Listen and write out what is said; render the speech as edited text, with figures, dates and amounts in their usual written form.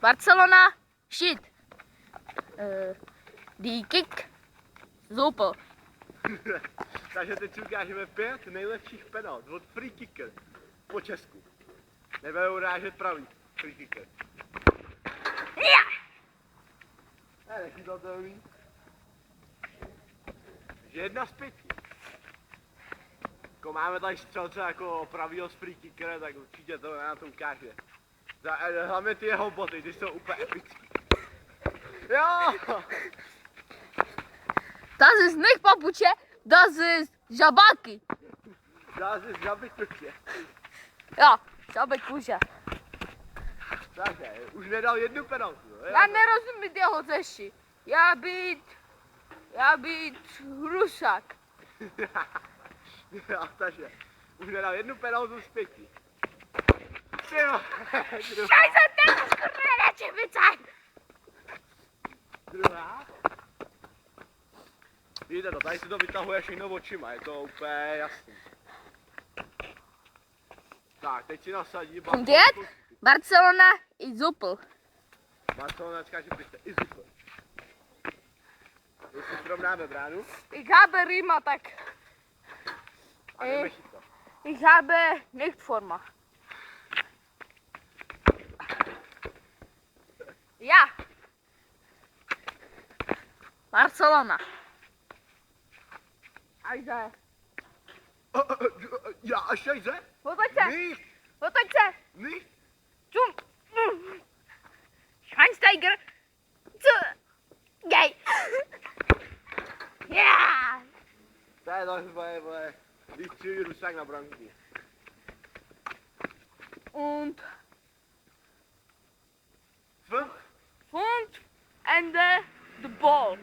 Barcelona, shit. Die kick, zopel. Takže teď si ukážeme 5 nejlepších penalt od free kicker po Česku. Nebudou urážet pravý free kicker. Ja! Ne, nechytatelný. Takže 1 z 5. Jako máme tady střelce jako pravýho free kickera, tak určitě to nám to ukáže. Hlavně ty jeho boty, ty jsou úplně epický. Jo! Das ist nicht Papuče, das ist žabáky. Dá se žabit prče. Ja, žabek kuže. Takže, už nedal 1 penaltu. Já nerozumím jeho řeši. Já být hrušák. Jo, takže, už nedal 1 penaltu z 5. Jo, Scheiße, das ist kurva bezahlt. druhá. Vidíte to, tady si to vytahuje všechno očima, je to úplně jasný. Tak, teď si nasadí Und jetzt Barcelona i zopel. Barcelona skáže byste i super. Když si srovnáme bránu, Ich habe Rima tak. a jdeme chytat. Ich habe nicht Forma. Ja. Barcelona. Also, Ja, scheiße! otoč se, Nicht! otoč se. Nicht! Zum. Schweinsteiger. Gay. Ja. To je to vole, když přijde Rusák na branku. Und Fünf? Ende the ball.